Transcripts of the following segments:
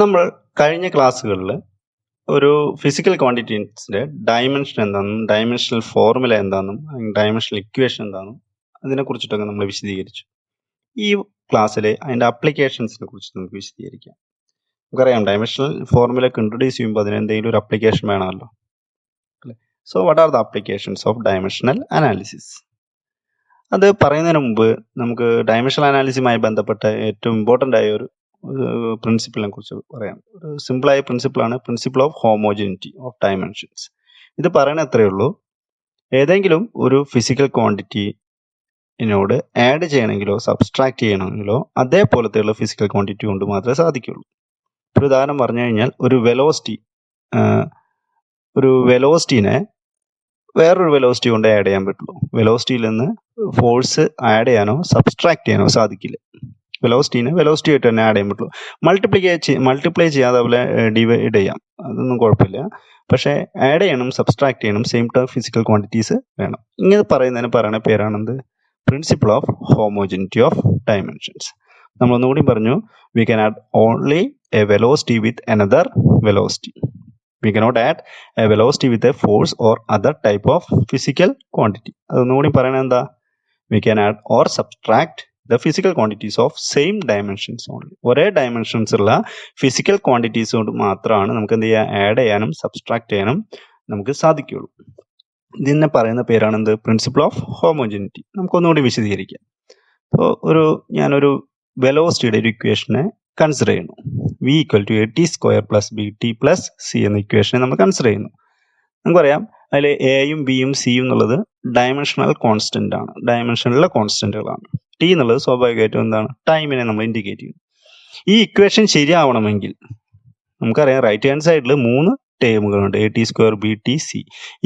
നമ്മൾ കഴിഞ്ഞ ക്ലാസ്സുകളിൽ ഒരു ഫിസിക്കൽ ക്വാണ്ടിറ്റീസിന്റെ ഡയമെൻഷൻ എന്താണെന്നും ഡയമെൻഷണൽ ഫോർമുല എന്താണെന്നും ഡയമെൻഷണൽ ഇക്വേഷൻ എന്താണെന്നും അതിനെക്കുറിച്ചിട്ടൊക്കെ നമ്മൾ വിശദീകരിച്ചു. ഈ ക്ലാസ്സിലെ അതിൻ്റെ അപ്ലിക്കേഷൻസിനെ കുറിച്ച് നമുക്ക് വിശദീകരിക്കാം. നമുക്കറിയാം ഡയമെൻഷണൽ ഫോർമുല ഒക്കെ ഇൻട്രൊഡ്യൂസ് ചെയ്യുമ്പോൾ അതിന് എന്തെങ്കിലും ഒരു അപ്ലിക്കേഷൻ വേണമല്ലോ അല്ലേ. So what are the applications of dimensional analysis? അത് പറയുന്നതിന് മുമ്പ് നമുക്ക് ഡയമെൻഷണൽ അനാലിസിസുമായി ബന്ധപ്പെട്ട ഏറ്റവും ഇമ്പോർട്ടൻ്റ് ആയ ഒരു പ്രിൻസിപ്പിളിനെ കുറിച്ച് പറയാം. ഒരു സിമ്പിളായ പ്രിൻസിപ്പിളാണ് principle of homogeneity of dimensions. ഇത് പറയണ എത്രയേ ഉള്ളൂ, ഏതെങ്കിലും ഒരു ഫിസിക്കൽ ക്വാണ്ടിറ്റിനോട് ആഡ് ചെയ്യണമെങ്കിലോ സബ്സ്ട്രാക്ട് ചെയ്യണമെങ്കിലോ അതേപോലത്തെയുള്ള ഫിസിക്കൽ ക്വാണ്ടിറ്റി കൊണ്ട് മാത്രമേ സാധിക്കുള്ളൂ. ഒരു ഉദാഹരണം പറഞ്ഞു കഴിഞ്ഞാൽ ഒരു വെലോസിറ്റിനെ വേറൊരു വെലോസിറ്റി കൊണ്ട് ആഡ് ചെയ്യാൻ പറ്റുള്ളൂ. വെലോസിറ്റിയിൽ നിന്ന് ഫോഴ്സ് ആഡ് ചെയ്യാനോ സബ്സ്ട്രാക്ട് ചെയ്യാനോ സാധിക്കില്ല. വെലോസിറ്റിനെ വെലോസിറ്റി ആയിട്ട് തന്നെ ആഡ് ചെയ്യാൻ പറ്റുള്ളൂ. മൾട്ടിപ്ലൈ ചെയ്യാതെ അതുപോലെ ഡിവൈഡ് ചെയ്യാം, അതൊന്നും കുഴപ്പമില്ല. പക്ഷേ ആഡ് ചെയ്യണം, സബ്സ്ട്രാക്ട് ചെയ്യണം, സെയിം ടൈം ഫിസിക്കൽ ക്വാണ്ടിറ്റീസ് വേണം. ഇങ്ങനെ പറയുന്നതിന് പറയുന്ന പേരാണെന്ത്? Principle of homogeneity of dimensions. നമ്മളൊന്നുകൂടി പറഞ്ഞു, we can add only a velocity with another velocity. We cannot add a velocity with a force or other type of physical quantity. അതൊന്നുകൂടി പറയണത് എന്താ? We can add or subtract the physical quantities of same dimensions only. ഒരേ dimensions ഉള്ള physical quantities കൊണ്ട് മാത്രമാണ് നമുക്ക് എന്ത് ചെയ്യാം, add ചെയ്യാനും സബ്സ്ട്രാക്ട് ചെയ്യാനും നമുക്ക് സാധിക്കുകയുള്ളൂ. ഇതിനെ പറയുന്ന പേരാണ് എന്ത്? Principle of homogeneity. നമുക്കൊന്നുകൂടി വിശദീകരിക്കാം. അപ്പോൾ ഞാനൊരു വെലോസിറ്റിയുടെ ഒരു ഇക്വേഷനെ കൺസിഡർ ചെയ്യുന്നു. V equal to AT square plus BT plus C എന്ന ഇക്വേഷനെ നമ്മൾ കൺസിഡർ ചെയ്യുന്നു. നമുക്കറിയാം അതിൽ എയും ബിയും സിയും എന്നുള്ളത് ഡയമെൻഷണൽ കോൺസ്റ്റന്റ് ആണ്, ഡയമെൻഷനിലെ കോൺസ്റ്റന്റുകളാണ്. ടി എന്നുള്ളത് സ്വാഭാവികമായിട്ടും എന്താണ്? ടൈമിനെ നമ്മൾ ഇൻഡിക്കേറ്റ് ചെയ്യുന്നു. ഈ ഇക്വേഷൻ ശരിയാവണമെങ്കിൽ നമുക്കറിയാം റൈറ്റ് ഹാൻഡ് സൈഡിൽ 3 ടേമുകളുണ്ട്, AT സ്ക്വയർ BT C.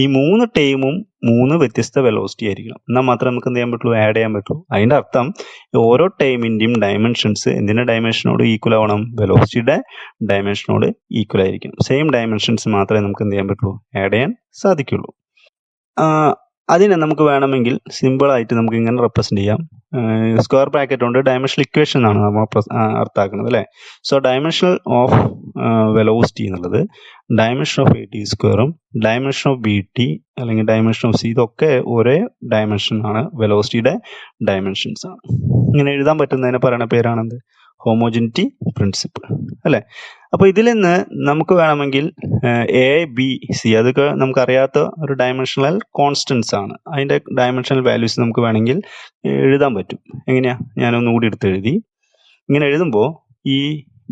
ഈ 3 ടേമും 3 വ്യത്യസ്ത വെലോസിറ്റി ആയിരിക്കണം. എന്നാൽ മാത്രമേ നമുക്ക് എന്ത് ചെയ്യാൻ പറ്റുള്ളൂ, ആഡ് ചെയ്യാൻ പറ്റുള്ളൂ. അതിൻ്റെ അർത്ഥം ഓരോ ടൈമിൻ്റെയും ഡയമെൻഷൻസ് എന്തിൻ്റെ ഡയമെൻഷനോട് ഈക്വൽ ആവണം? വെലോസിറ്റിയുടെ ഡയമെൻഷനോട് ഈക്വൽ ആയിരിക്കണം. സെയിം ഡയമെൻഷൻസ് മാത്രമേ നമുക്ക് എന്ത് ചെയ്യാൻ പറ്റുള്ളൂ, ആഡ് ചെയ്യാൻ സാധിക്കുള്ളൂ. അതിനെ നമുക്ക് വേണമെങ്കിൽ സിമ്പിളായിട്ട് നമുക്ക് ഇങ്ങനെ റെപ്രസെന്റ് ചെയ്യാം. സ്ക്വയർ ബ്രാക്കറ്റ് കൊണ്ട് ഡയമെൻഷണൽ ഇക്വേഷൻ ആണ് നമ്മൾ അർത്ഥമാക്കുന്നത് അല്ലേ. സോ ഡയമെൻഷണൽ ഓഫ് വെലോസിറ്റി എന്നുള്ളത് ഡയമെൻഷൻ ഓഫ് AT സ്ക്വയറും ഡയമെൻഷൻ ഓഫ് BT അല്ലെങ്കിൽ ഡയമെൻഷൻ ഓഫ് C ഇതൊക്കെ ഒരേ ഡയമെൻഷൻ ആണ്, വെലോസിറ്റിയുടെ ഡയമെൻഷൻസ് ആണ്. ഇങ്ങനെ എഴുതാൻ പറ്റുന്നതിനെ പറയുന്ന പേരാണെന്ത്? ഹോമോജനിറ്റി പ്രിൻസിപ്പിൾ അല്ലേ. അപ്പോൾ ഇതിൽ നിന്ന് നമുക്ക് വേണമെങ്കിൽ ABC അതൊക്കെ നമുക്കറിയാത്ത ഒരു ഡയമെൻഷണൽ കോൺസ്റ്റൻസ് ആണ്. അതിൻ്റെ ഡയമെൻഷണൽ വാല്യൂസ് നമുക്ക് വേണമെങ്കിൽ എഴുതാൻ പറ്റും. എങ്ങനെയാ? ഞാനൊന്നുകൂടി എടുത്ത് എഴുതി. ഇങ്ങനെ എഴുതുമ്പോൾ ഈ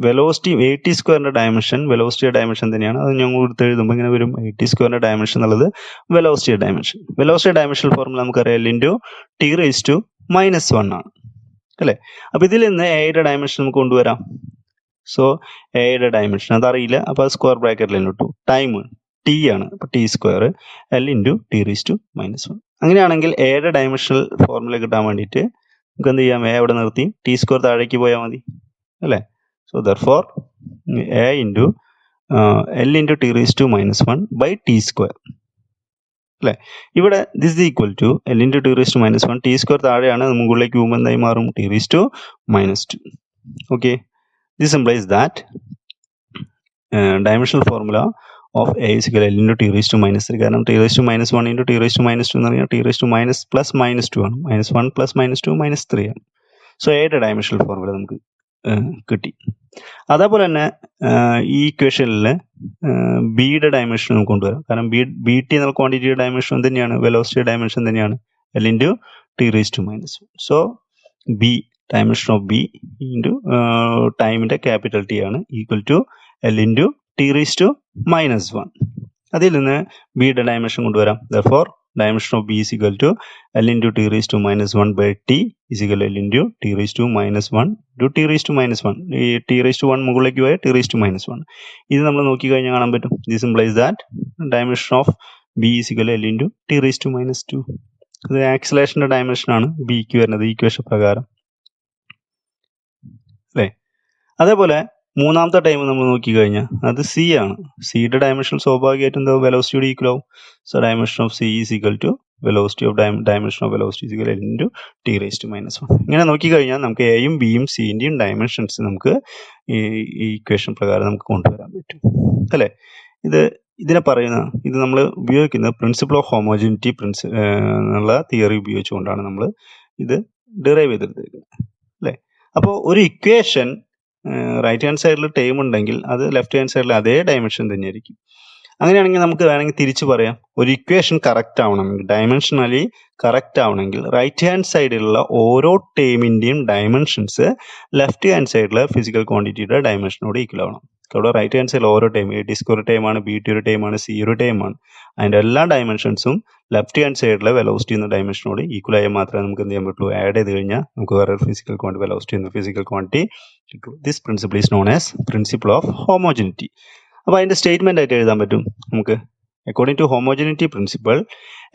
വെലോസിറ്റി AT സ്ക്വയറിൻ്റെ ഡയമെൻഷൻ വെലോസിറ്റിയുടെ ഡയമെൻഷൻ തന്നെയാണ്. അത് ഞങ്ങൾ എടുത്ത് എഴുതുമ്പോൾ ഇങ്ങനെ വരും, AT സ്ക്വയറിൻ്റെ ഡയമെൻഷൻ എന്നുള്ളത് വെലോസിറ്റിയുടെ ഡയമെൻഷൻ. വെലോസിറ്റി ഡയമെൻഷണൽ ഫോർമുല നമുക്കറിയാം, L×T⁻⁻1 ആണ് അല്ലേ. അപ്പോൾ ഇതിൽ നിന്ന് എയുടെ ഡയമെൻഷൻ നമുക്ക് കൊണ്ടുവരാം. സോ എയുടെ ഡയമെൻഷൻ അതറിയില്ല, അപ്പോൾ അത് സ്ക്വയർ ബ്രാക്കറ്റിൽ തന്നെ ഇട്ടു. ടൈം T ആണ്, അപ്പോൾ T സ്ക്വയർ L×T⁻⁻1. അങ്ങനെയാണെങ്കിൽ എയുടെ ഡയമെൻഷണൽ ഫോർമുല കിട്ടാൻ വേണ്ടിയിട്ട് നമുക്ക് എന്ത് ചെയ്യാം, എ അവിടെ നിർത്തി T സ്ക്വയർ താഴേക്ക് പോയാൽ മതി അല്ലേ. So therefore A into L×T⁻⁻1/T square അല്ലേ. ഇവിടെ this is equal to L×T⁻⁻1. T square താഴെയാണ്, മുകളിലേക്ക് പോകുമ്പോൾ എന്തായി മാറും? T⁻². Okay, this implies that dimensional formula of A is equal L×T⁻3. കാരണം T⁻1 into T⁻² എന്ന് പറഞ്ഞാൽ T⁻+−2 ആണ്. -1 +−2 -3 ആണ്. സോ എയുടെ ഡയമെൻഷണൽ ഫോർമുല നമുക്ക് കിട്ടി. അതേപോലെ തന്നെ ഈ ഇക്വേഷനിൽ ബിയുടെ ഡയമെൻഷൻ നമുക്ക് കൊണ്ടുവരാം. കാരണം BT എന്നുള്ള ക്വാണ്ടിറ്റിയുടെ ഡയമെൻഷൻ തന്നെയാണ്, വെലോസിറ്റിയുടെ ഡയമെൻഷൻ തന്നെയാണ് L×T⁻². So B dimension of B into ടൈമിൻ്റെ ക്യാപിറ്റൽ T ആണ് ഈക്വൽ ടു L×T⁻⁻1. അതിൽ നിന്ന് ബിയുടെ ഡയമെൻഷൻ കൊണ്ടുവരാം. Therefore dimension of B is equal to L×T⁻⁻1/T is equal to L×T⁻⁻1 to T⁻⁻1. ഈ T⁻1 മുകളിലേക്ക് പോയ T⁻⁻1. ഇത് നമ്മൾ നോക്കിക്കഴിഞ്ഞാൽ കാണാൻ പറ്റും. This implies that dimension of B is equal to L×T⁻². ഇത് ആക്സിലേഷൻ്റെ ഡയമെൻഷൻ ആണ് ബിക്ക് വരുന്നത് ഇക്വേഷൻ പ്രകാരം അല്ലേ. അതേപോലെ മൂന്നാമത്തെ ടൈം നമ്മൾ നോക്കിക്കഴിഞ്ഞാൽ അത് സി ആണ്. സിയുടെ ഡയമെൻഷൻ സ്വാഭാവികമായിട്ടും എന്താ വെലോസിറ്റിയോട് ഈക്വൽ ആവും. So dimension of C is equal to velocity of dimension of velocity is equal into T raise to -1. ഇങ്ങനെ നോക്കിക്കഴിഞ്ഞാൽ നമുക്ക് എയും ബിയും സിൻ്റെയും ഡയമെൻഷൻസ് നമുക്ക് ഈ ഇക്വേഷൻ പ്രകാരം നമുക്ക് കൊണ്ടുവരാൻ പറ്റും അല്ലേ. ഇതിനെ പറയുന്ന ഇത് നമ്മൾ ഉപയോഗിക്കുന്നത് പ്രിൻസിപ്പിൾ ഓഫ് ഹോമോജിനിറ്റി എന്നുള്ള തിയറി ഉപയോഗിച്ചുകൊണ്ടാണ് നമ്മൾ ഇത് ഡിറൈവ് ചെയ്തെടുത്തിരിക്കുന്നത് അല്ലേ. അപ്പോൾ ഒരു ഇക്വേഷൻ റൈറ്റ് ഹാൻഡ് സൈഡിൽ ടേം ഉണ്ടെങ്കിൽ അത് ലെഫ്റ്റ് ഹാൻഡ് സൈഡിൽ അതേ ഡയമെൻഷൻ തന്നെയായിരിക്കും. അങ്ങനെയാണെങ്കിൽ നമുക്ക് വേണമെങ്കിൽ തിരിച്ചു പറയാം, ഒരു ഇക്വേഷൻ കറക്റ്റ് ആവണമെങ്കിൽ ഡയമെൻഷനലി കറക്റ്റ് ആവണമെങ്കിൽ റൈറ്റ് ഹാൻഡ് സൈഡിലുള്ള ഓരോ ടേമിൻ്റെയും ഡയമെൻഷൻസ് ലെഫ്റ്റ് ഹാൻഡ് സൈഡിലെ ഫിസിക്കൽ ക്വാണ്ടിറ്റിയുടെ ഡയമെൻഷനോട് ഈക്വൽ ആവണം. അവിടെ റൈറ്റ് ഹാൻഡ് സൈഡിൽ ഓരോ ടൈം, എ ടി ഒരു ടൈമാണ്, ബി ടി ഒരു ടൈമാണ്, സി ഒരു ടൈമാണ്. അതിൻ്റെ എല്ലാ ഡയമെൻഷൻസും ലെഫ്റ്റ് ഹാൻഡ് സൈഡിലെ വെലോസിറ്റി എന്ന ഡയമെൻഷനോട് ഈക്വൽ ആയാൽ മാത്രമേ നമുക്ക് എന്ത് ചെയ്യാൻ പറ്റുള്ളൂ, ആഡ് ചെയ്ത് കഴിഞ്ഞാൽ നമുക്ക് വേറെ ഫിസിക്കൽ ക്വാണ്ടിറ്റി വെലോസിറ്റി എന്ന ഫിസിക്കൽ ക്വാണ്ടിറ്റി കിട്ടുള്ളൂ. This principle is known as principle of homogeneity. അപ്പോൾ അതിൻ്റെ സ്റ്റേറ്റ്മെൻ്റ് ആയിട്ട് എഴുതാൻ പറ്റും നമുക്ക്. According to homogeneity principle,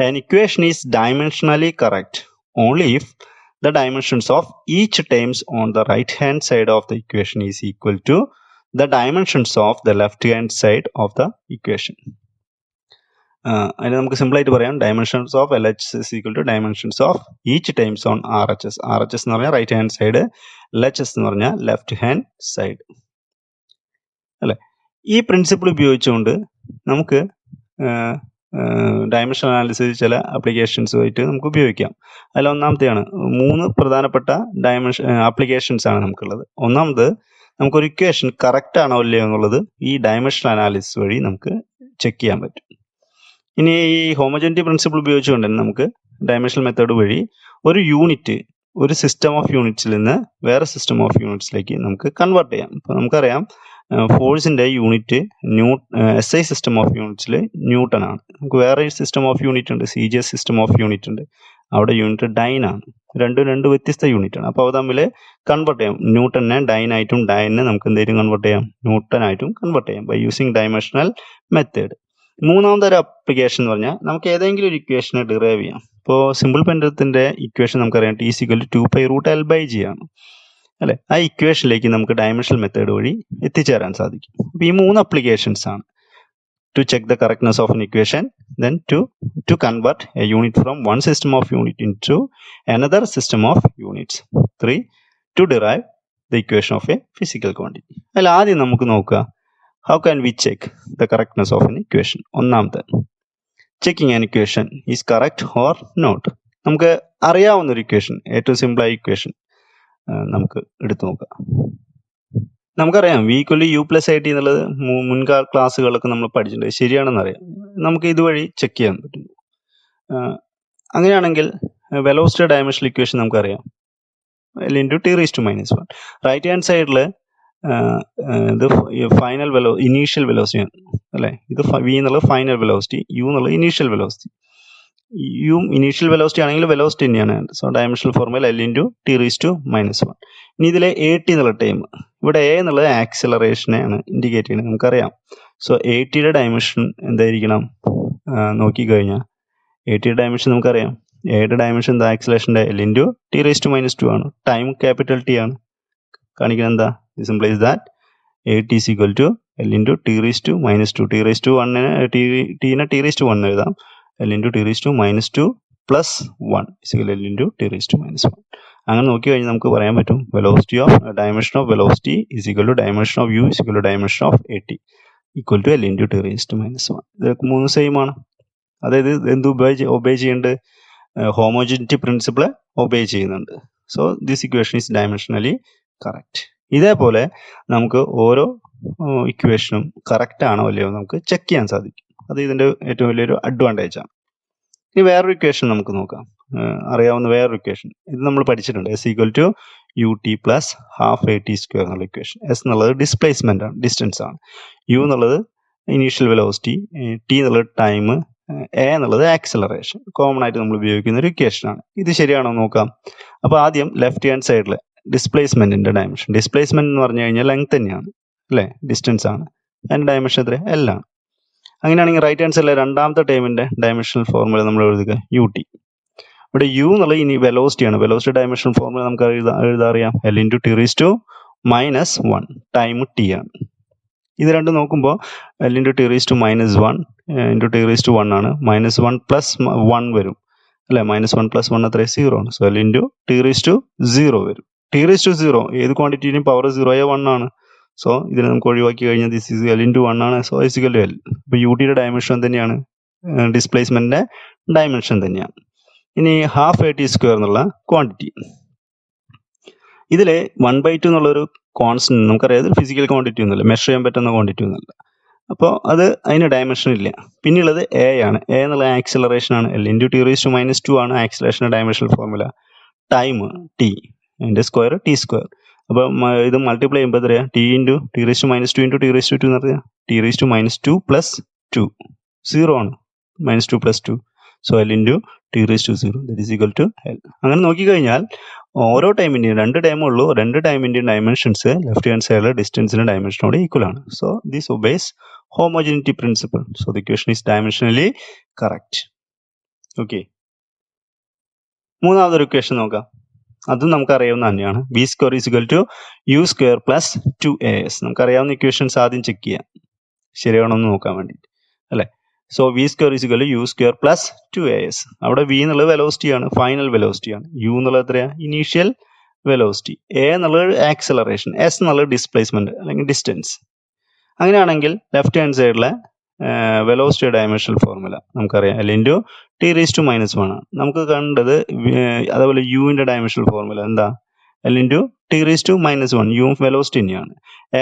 an equation is dimensionally correct only if the dimensions of each terms on the right hand side of the equation is equal to the dimensions of the left hand side of the equation. അതിന് നമുക്ക് simple ആയിട്ട് പറയാം, dimensions of LHS is equal to dimensions of each terms on RHS. RHS എന്ന് പറഞ്ഞാൽ right hand side, LHS എന്ന് പറഞ്ഞാൽ left hand side അല്ലേ. ഈ പ്രിൻസിപ്പിൾ ഉപയോഗിച്ചുകൊണ്ട് നമുക്ക് ഡയമെൻഷൻ അനാലിസിസ് ചില ആപ്ലിക്കേഷൻസുമായിട്ട് നമുക്ക് ഉപയോഗിക്കാം. അതിൽ ഒന്നാമത്തെയാണ്, 3 പ്രധാനപ്പെട്ട ആപ്ലിക്കേഷൻസ് ആണ് നമുക്കുള്ളത്. ഒന്നാമത് നമുക്കൊരു ഇക്വേഷൻ കറക്റ്റ് ആണോ ഇല്ലയോ എന്നുള്ളത് ഈ ഡയമെൻഷൻ അനാലിസിസ് വഴി നമുക്ക് ചെക്ക് ചെയ്യാൻ പറ്റും. ഇനി ഈ ഹോമോജനിറ്റി പ്രിൻസിപ്പിൾ ഉപയോഗിച്ചുകൊണ്ട് തന്നെ നമുക്ക് ഡയമെൻഷൻ മെത്തേഡ് വഴി ഒരു യൂണിറ്റ് ഒരു സിസ്റ്റം ഓഫ് യൂണിറ്റ്സിൽ നിന്ന് വേറെ സിസ്റ്റം ഓഫ് യൂണിറ്റ്സിലേക്ക് നമുക്ക് കൺവേർട്ട് ചെയ്യാം. ഇപ്പോൾ നമുക്കറിയാം ഫോഴ്സിൻ്റെ യൂണിറ്റ് SI സിസ്റ്റം ഓഫ് യൂണിറ്റ്സിൽ ന്യൂട്ടൺ ആണ്. നമുക്ക് വേറെ സിസ്റ്റം ഓഫ് യൂണിറ്റ് ഉണ്ട്, CGS സിസ്റ്റം ഓഫ് യൂണിറ്റ് ഉണ്ട്, അവിടെ യൂണിറ്റ് ഡൈൻ ആണ്. രണ്ട് വ്യത്യസ്ത യൂണിറ്റ് ആണ്. അപ്പോൾ അവ തമ്മിൽ കൺവേർട്ട് ചെയ്യാം. ന്യൂട്ടനെ ഡൈനായിട്ടും ഡൈനെ നമുക്ക് എന്തെങ്കിലും കൺവേർട്ട് ചെയ്യാം, ന്യൂട്ടനായിട്ടും കൺവേർട്ട് ചെയ്യാം ബൈ യൂസിങ് ഡയമെൻഷണൽ മെത്തേഡ്. മൂന്നാമത്തെ ഒരു ആപ്ലിക്കേഷൻ എന്ന് പറഞ്ഞാൽ നമുക്ക് ഏതെങ്കിലും ഒരു ഇക്വേഷനെ ഡിറൈവ് ചെയ്യാം. ഇപ്പോൾ സിമ്പിൾ പെൻഡത്തിൻ്റെ ഇക്വേഷൻ നമുക്കറിയാം T = 2π√L/G ആണ് അല്ലെ. ആ ഇക്വേഷനിലേക്ക് നമുക്ക് ഡയമെൻഷണൽ മെത്തേഡ് വഴി എത്തിച്ചേരാൻ സാധിക്കും. അപ്പോൾ ഈ 3 അപ്ലിക്കേഷൻസ് ആണ്: to check the correctness of an equation, then to convert a unit from one system of unit into another system of units, 3 to derive the equation of a physical quantity. അതിൽ ആദ്യം നമുക്ക് നോക്കുക, how can we check the correctness of an equation. ഒന്നാമത്തെ, checking an equation is correct or not. നമുക്ക് അറിയാവുന്ന ഒരു equation, ഏറ്റവും സിമ്പിളായ equation നമുക്ക് എടുത്തു നോക്കാം. നമുക്കറിയാം V = U+IT എന്നുള്ളത് മുൻകാല ക്ലാസ്സുകളൊക്കെ നമ്മൾ പഠിച്ചിട്ടുണ്ട്, ശരിയാണെന്നറിയാം. നമുക്ക് ഇതുവഴി ചെക്ക് ചെയ്യാൻ പറ്റും. അങ്ങനെയാണെങ്കിൽ വെലോസിറ്റി ഡയമെൻഷണൽ ഇക്വേഷൻ നമുക്കറിയാം, L × T⁻⁻1. റൈറ്റ് ഹാൻഡ് സൈഡിൽ ഇത് ഫൈനൽ ഇനീഷ്യൽ വെലോസിറ്റി ആണ് അല്ലേ. ഇത് V എന്നുള്ളത് ഫൈനൽ വെലോസിറ്റി, U എന്നുള്ളത് initial velocity. U initial velocity ആണെങ്കിൽ വെലോസിറ്റി തന്നെയാണ്. So dimensional formula L × T⁻⁻1. ഇനി ഇതിലെ AT എന്നുള്ള ടൈം, ഇവിടെ A എന്നുള്ളത് ആക്സിലറേഷനെയാണ് ഇൻഡിക്കേറ്റ് ചെയ്യുന്നത് നമുക്കറിയാം. സോ ATയുടെ ഡയമെൻഷൻ എന്തായിരിക്കണം നോക്കിക്കഴിഞ്ഞാൽ, ATയുടെ ഡയമെൻഷൻ നമുക്കറിയാം. Aയുടെ ഡയമെൻഷൻ എന്താ, ആക്സിലറേഷൻ്റെ L × T⁻⁻2 ആണ്. ടൈം ക്യാപിറ്റൽ T ആണ്. കാണിക്കുന്നത് എന്താ, this implies that AT is equal to L × T⁻². T⁻1 എഴുതാം. L × T⁻² + 1 is equal to L × T⁻⁻1. അങ്ങനെ നോക്കി കഴിഞ്ഞാൽ നമുക്ക് പറയാൻ പറ്റും velocity of dimension of velocity is equal to dimension of U is equal to dimension of AT equal to L × T⁻⁻1. ഇതൊക്കെ 3 same ആണ്. അതായത് എന്ത് ഒബേ ചെയ്യുന്നുണ്ട്, ഹോമോജിനിറ്റി പ്രിൻസിപ്പിൾ ഒബേ ചെയ്യുന്നുണ്ട്. So this equation is dimensionally correct. ഇതേപോലെ നമുക്ക് ഓരോ ഇക്വേഷനും കറക്റ്റ് ആണോ അല്ലയോ നമുക്ക് ചെക്ക് ചെയ്യാൻ സാധിക്കും. അത് ഇതിൻ്റെ ഏറ്റവും വലിയൊരു അഡ്വാൻറ്റേജ് ആണ്. ഇനി വേറൊരു ഇക്വേഷൻ നമുക്ക് നോക്കാം, അറിയാവുന്ന വേറൊരു ഇക്വേഷൻ. ഇത് നമ്മൾ പഠിച്ചിട്ടുണ്ട്, S = ut + ½AT² എന്നുള്ള ഇക്വേഷൻ. S എന്നുള്ളത് ഡിസ്പ്ലേസ്മെൻ്റ് ആണ്, ഡിസ്റ്റൻസ് ആണ്. U എന്നുള്ളത് ഇനീഷ്യൽ വെലോസിറ്റി, T എന്നുള്ളത് ടൈം, A എന്നുള്ളത് ആക്സിലറേഷൻ. കോമൺ ആയിട്ട് നമ്മൾ ഉപയോഗിക്കുന്ന ഒരു ഇക്വേഷനാണ്. ഇത് ശരിയാണോ നോക്കാം. അപ്പോൾ ആദ്യം ലെഫ്റ്റ് ഹാൻഡ് സൈഡിൽ ഡിസ്പ്ലേസ്മെൻറ്റിൻ്റെ ഡയമെൻഷൻ, ഡിസ്പ്ലേസ്മെൻറ്റ് എന്ന് പറഞ്ഞു കഴിഞ്ഞാൽ ലെങ്ത് തന്നെയാണ് അല്ലേ, ഡിസ്റ്റൻസ് ആണ്. അതിൻ്റെ ഡയമെൻഷൻ എത്ര, L ആണ്. അങ്ങനെയാണെങ്കിൽ റൈറ്റ് ഹാൻഡ് സൈഡിലെ രണ്ടാമത്തെ ടൈമിൻ്റെ ഡയമെൻഷണൽ ഫോർമുല നമ്മൾ എഴുതുക ut. ഇവിടെ U എന്നുള്ളത് ഇനി വെലോസിറ്റിയാണ്. വെലോസിറ്റി ഡയമെൻഷണൽ ഫോർമുല നമുക്ക് എഴുതാറിയാം, L × T⁻⁻². -1 ടൈം ടി ആണ്. ഇത് രണ്ടും നോക്കുമ്പോൾ L into T raise to -1 into T raise to 1 ആണ്. -1 പ്ലസ് 1 വരും അല്ലേ? -1 പ്ലസ് 1 എത്ര? 0 ആണ്. So L into T raise to 0 വരും. ടി റേസ് ടു 0 ഏത് ക്വാണ്ടിറ്റിയും പവർ 0 1 ആണ്. സോ ഇതിനെ നമുക്ക് ഒഴിവാക്കി കഴിഞ്ഞാൽ ദിസ് ഈസ് L ഇൻറ്റു 1 ആണ്. So is equal to L. ഇപ്പോൾ യു ടിയുടെ ഡയമെൻഷൻ തന്നെയാണ്, ഡിസ്പ്ലേസ്മെന്റിന്റെ ഡയമെൻഷൻ തന്നെയാണ്. ഇനി ഹാഫ് എ ടി സ്ക്വയർ എന്നുള്ള ക്വാണ്ടിറ്റി, ഇതിൽ 1/2 എന്നുള്ളൊരു കോൺസ്റ്റന്റ് നമുക്കറിയാം. ഇത് ഫിസിക്കൽ ക്വാണ്ടിറ്റി ഒന്നുമില്ല, മെഷർ ചെയ്യാൻ പറ്റുന്ന ക്വാണ്ടിറ്റി ഒന്നുമില്ല. അപ്പോൾ അത് അതിന് ഡയമെൻഷൻ ഇല്ല. പിന്നെയുള്ളത് എ ആണ്. എ എന്നുള്ള ആക്സിലറേഷൻ ആണ്. L into T raise to -2 ആണ് ആക്സിലറേഷൻ്റെ ഡയമെൻഷണൽ ഫോർമുല. ടൈം ടി, അതിൻ്റെ സ്ക്വയർ ടി സ്ക്വയർ. അപ്പോൾ ഇത് മൾട്ടിപ്ലൈ ചെയ്യുമ്പോൾ എത്രയാ? T into T raise to -2 into T raise to 2 എന്ന് പറഞ്ഞാൽ ടി റേസ് ടു -2 പ്ലസ് 2 0 ആണ്. -2 plus 2. So L into T raise to 0 that is equal to L. അങ്ങനെ നോക്കിക്കഴിഞ്ഞാൽ ഓരോ ടൈമിൻ്റെയും 2 ടൈമേ ഉള്ളൂ. 2 ടൈമിൻ്റെയും ഡയമെൻഷൻസ് ലെഫ്റ്റ് ഹാൻഡ് സൈഡിലെ ഡിസ്റ്റൻസിൻ്റെ ഡയമെൻഷനോട് ഈക്വൽ ആണ്. So this obeys homogeneity principle. So the equation is dimensionally correct. Okay. മൂന്നാമതൊരു equation നോക്കാം. അതും നമുക്കറിയാവുന്ന തന്നെയാണ്. V square is equal to u square plus 2as. നമുക്കറിയാവുന്ന ഇക്വേഷൻസ് ആദ്യം ചെക്ക് ചെയ്യാം, ശരിയാണോ എന്ന് നോക്കാൻ വേണ്ടിയിട്ട് അല്ലേ? So v square is equal to u square plus 2as. അവിടെ വി എന്നുള്ളത് വെലോസിറ്റി ആണ്, ഫൈനൽ വെലോസിറ്റി ആണ്. യു എന്നുള്ളത് എത്രയാണ്? Initial velocity. എ എന്നുള്ളത് ആക്സലറേഷൻ, എസ് എന്നുള്ളത് ഡിസ്പ്ലേസ്മെന്റ് അല്ലെങ്കിൽ ഡിസ്റ്റൻസ്. അങ്ങനെയാണെങ്കിൽ ലെഫ്റ്റ് ഹാൻഡ് സൈഡിലെ വെലോസിറ്റി ഡയമെൻഷണൽ ഫോർമുല നമുക്കറിയാം. L into T raise to -1 ആണ് നമുക്ക് കണ്ടത്. അതേപോലെ യുവിൻ്റെ ഡയമെൻഷണൽ ഫോർമുല എന്താ? L into T raise to -1. U velocity തന്നെയാണ്.